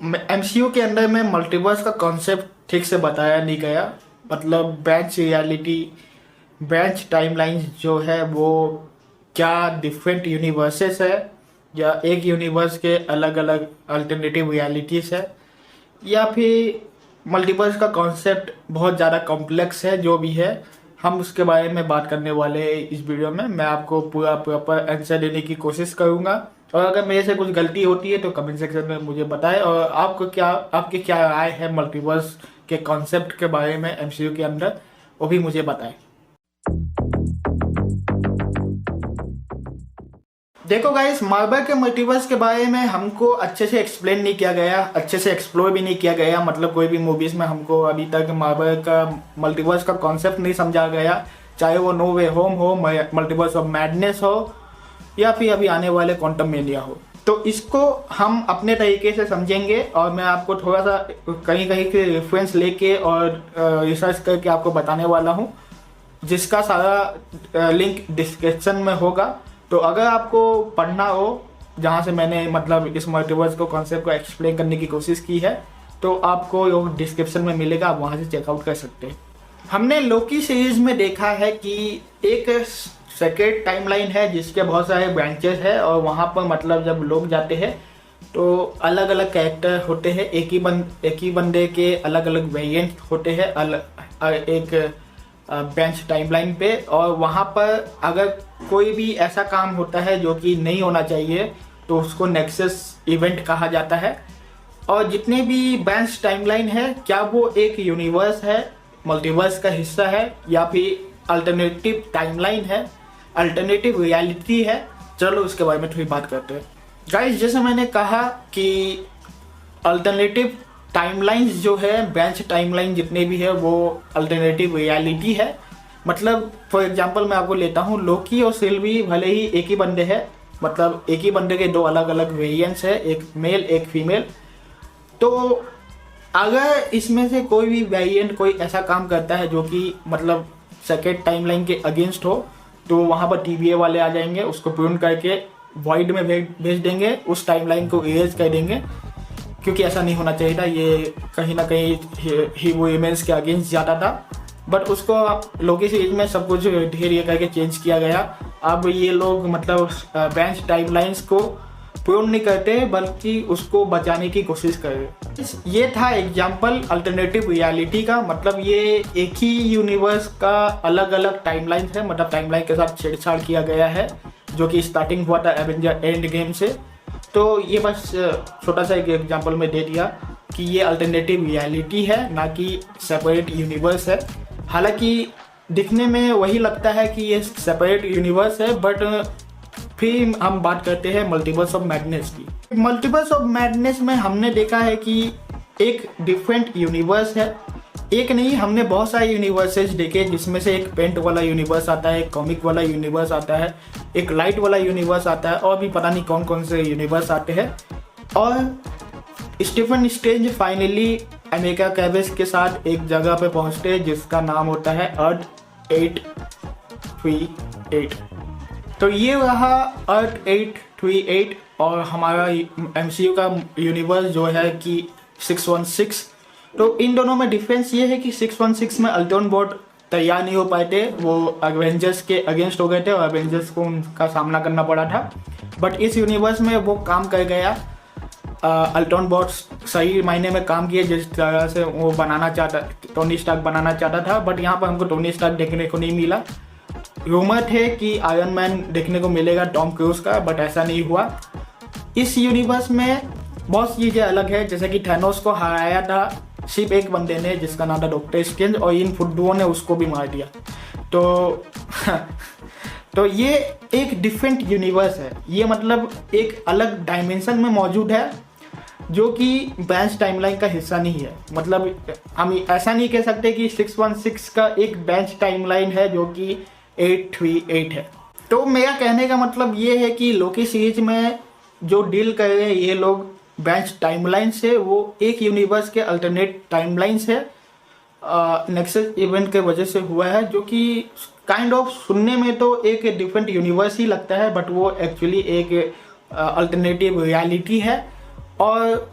MCU के अंदर में मल्टीवर्स का कॉन्सेप्ट ठीक से बताया नहीं गया। मतलब ब्रांच रियलिटी, ब्रांच टाइमलाइंस जो है वो क्या डिफरेंट यूनिवर्सेस है या एक यूनिवर्स के अलग अलग अल्टरनेटिव रियलिटीज है, या फिर मल्टीवर्स का कॉन्सेप्ट बहुत ज़्यादा कॉम्प्लेक्स है। जो भी है हम उसके बारे में बात करने वाले हैं इस वीडियो में। मैं आपको पूरा प्रॉपर आंसर देने की कोशिश करूंगा, और अगर मेरे से कुछ गलती होती है तो कमेंट सेक्शन में मुझे बताएं। और आपकी क्या राय है मल्टीवर्स के कॉन्सेप्ट के बारे में एमसीयू के अंदर, वो भी मुझे बताएं। देखो गाइस, मार्वल के मल्टीवर्स के बारे में हमको अच्छे से एक्सप्लेन नहीं किया गया, अच्छे से एक्सप्लोर भी नहीं किया गया। मतलब कोई भी मूवीज में हमको अभी तक मार्वल का मल्टीवर्स का कॉन्सेप्ट नहीं समझा गया, चाहे वो नो वे होम हो, मल्टीवर्स ऑफ मैडनेस हो, या फिर अभी आने वाले क्वांटम मेनिया हो। तो इसको हम अपने तरीके से समझेंगे, और मैं आपको थोड़ा सा कहीं कहीं के रेफरेंस लेके और रिसर्च करके आपको बताने वाला हूँ, जिसका सारा लिंक डिस्क्रिप्शन में होगा। तो अगर आपको पढ़ना हो जहाँ से मैंने मतलब इस मल्टीवर्स को कॉन्सेप्ट को एक्सप्लेन करने की कोशिश की है, तो आपको डिस्क्रिप्शन में मिलेगा, आप वहाँ से चेकआउट कर सकते हैं। हमने लोकी सीरीज में देखा है कि एक सेक्रेट टाइमलाइन है जिसके बहुत सारे ब्रांचेस है, और वहाँ पर मतलब जब लोग जाते हैं तो अलग अलग कैरेक्टर होते हैं। एक ही बंदे के अलग अलग वेरिएंट होते हैं एक ब्रांच टाइमलाइन पे, और वहाँ पर अगर कोई भी ऐसा काम होता है जो कि नहीं होना चाहिए तो उसको नेक्सस इवेंट कहा जाता है। और जितने भी ब्रांच टाइमलाइन है, क्या वो एक यूनिवर्स है, मल्टीवर्स का हिस्सा है, या फिर अल्टरनेटिव टाइमलाइन है, अल्टरनेटिव रियलिटी है, चलो उसके बारे में थोड़ी बात करते हैं। गाइस, जैसे मैंने कहा कि अल्टरनेटिव टाइमलाइंस जो है, ब्रांच टाइमलाइन जितने भी है वो अल्टरनेटिव रियलिटी है। मतलब फॉर एग्जांपल मैं आपको लेता हूँ, लोकी और सिल्वी भले ही एक ही बंदे हैं, मतलब एक ही बंदे के दो अलग अलग वेरिएंट्स है, एक मेल एक फीमेल। तो अगर इसमें से कोई भी वेरिएंट कोई ऐसा काम करता है जो कि मतलब सेकेंड टाइमलाइन के अगेंस्ट हो, तो वहाँ पर TVA वाले आ जाएंगे, उसको प्रूव करके वॉइड में भेज देंगे, उस टाइमलाइन को इरेज कर देंगे, क्योंकि ऐसा नहीं होना चाहिए था। ये कहीं ना कहीं ह्यूमन्स के अगेंस्ट जाता था, बट उसको लोकी सीरीज में सब कुछ ढेर ये करके चेंज किया गया। अब ये लोग मतलब ब्रांच टाइमलाइंस को प्रूव नहीं करते, बल्कि उसको बचाने की कोशिश कर रहे। ये था एग्जाम्पल अल्टरनेटिव रियलिटी का। मतलब ये एक ही यूनिवर्स का अलग अलग टाइमलाइन है, मतलब टाइमलाइन के साथ छेड़छाड़ किया गया है, जो कि स्टार्टिंग हुआ था एवेंजर एंड गेम से। तो ये बस छोटा सा एक एग्जांपल में दे दिया कि ये अल्टरनेटिव रियलिटी है, ना कि सेपरेट यूनिवर्स है। हालांकि दिखने में वही लगता है कि ये सेपरेट यूनिवर्स है, बट फिर हम बात करते हैं मल्टीवर्स ऑफ मैडनेस की। मल्टीवर्स ऑफ मैडनेस में हमने देखा है कि एक डिफरेंट यूनिवर्स है। एक नहीं, हमने बहुत सारे यूनिवर्सेस देखे, जिसमें से एक पेंट वाला यूनिवर्स आता है, एक कॉमिक वाला यूनिवर्स आता है, एक लाइट वाला यूनिवर्स आता है, और भी पता नहीं कौन कौन से यूनिवर्स आते हैं। और स्टीफन स्ट्रेंज फाइनली अमेरिका कैवेस के साथ एक जगह पे पहुंचते हैं जिसका नाम होता है अर्थ 838। तो ये रहा अर्थ 838, और हमारा MCU का यूनिवर्स जो है कि 616। तो इन दोनों में डिफरेंस ये है कि 616 में अल्ट्रॉन बॉट तैयार नहीं हो पाए थे, वो एवेंजर्स के अगेंस्ट हो गए थे और एवेंजर्स को उनका सामना करना पड़ा था। बट इस यूनिवर्स में वो काम कर गया। अल्ट्रॉन बॉट सही मायने में काम किए, जिस तरह से वो बनाना चाहता, टोनी स्टार्क बनाना चाहता था। बट यहाँ पर हमको टोनी स्टार्क देखने को नहीं मिला। रूमर थे कि आयरन मैन देखने को मिलेगा टॉम क्रूज का, बट ऐसा नहीं हुआ। इस यूनिवर्स में बहुत चीज़ें अलग है, जैसे कि थैनोस को हराया था सिर्फ एक बंदे ने जिसका नाम था डॉक्टर स्ट्रेंज, और इन फुद्दुओं ने उसको भी मार दिया। तो ये एक डिफरेंट यूनिवर्स है। ये मतलब एक अलग डायमेंशन में मौजूद है, जो कि ब्रांच टाइमलाइन का हिस्सा नहीं है। मतलब हम ऐसा नहीं कह सकते कि 616 का एक ब्रांच टाइमलाइन है जो कि 838 है। तो मेरा कहने का मतलब ये है कि लोकी सीरीज में जो डील कर रहे हैं ये लोग ब्रांच टाइमलाइन से, वो एक यूनिवर्स के अल्टरनेट टाइमलाइन से नेक्सस इवेंट के वजह से हुआ है, जो कि काइंड ऑफ सुनने में तो एक डिफरेंट यूनिवर्स ही लगता है, बट वो एक्चुअली एक अल्टरनेटिव रियलिटी है। और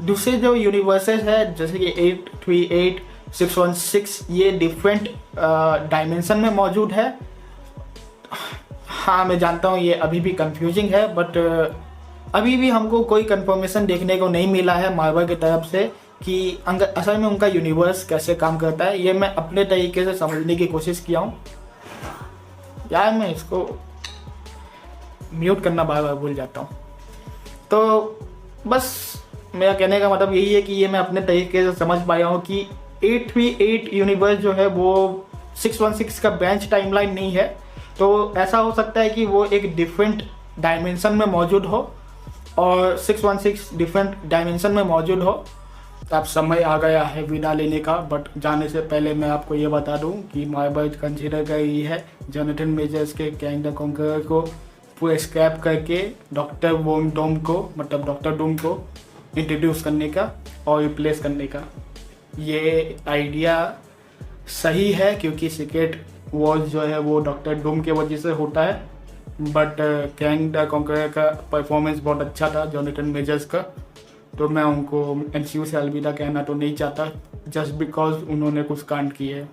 दूसरे जो यूनिवर्सेस है जैसे कि 838, 616, ये डिफरेंट डायमेंशन में मौजूद है। हाँ मैं जानता हूँ ये अभी भी कंफ्यूजिंग है, बट अभी भी हमको कोई कंफर्मेशन देखने को नहीं मिला है मार्वल की तरफ से कि असल में उनका यूनिवर्स कैसे काम करता है। ये मैं अपने तरीके से समझने की कोशिश किया हूँ। यार मैं इसको म्यूट करना बार बार भूल जाता हूँ। तो बस मेरा कहने का मतलब यही है कि ये मैं अपने तरीके से समझ पाया हूँ कि 838 यूनिवर्स जो है वो 616 का ब्रांच टाइमलाइन नहीं है। तो ऐसा हो सकता है कि वो एक डिफरेंट डायमेंशन में मौजूद हो और 616 डिफरेंट डायमेंशन में मौजूद हो। अब समय आ गया है विदा लेने का, बट जाने से पहले मैं आपको ये बता दूं कि मार्वल कंसिडर कर रही है जोनाथन मेजर्स के कैंग द कॉन्करर को पूरा स्क्रैप करके डॉक्टर वोन डोम को, मतलब डॉक्टर डूम को इंट्रोड्यूस करने का और रिप्लेस करने का। ये आइडिया सही है क्योंकि सीक्रेट वॉर्स जो है वो डॉक्टर डूम के वजह से होता है, बट कैंग द कॉन्करर का परफॉर्मेंस बहुत अच्छा था जोनाथन मेजर्स का। तो मैं उनको एमसीयू से अलविदा कहना तो नहीं चाहता जस्ट बिकॉज उन्होंने कुछ कांड किए।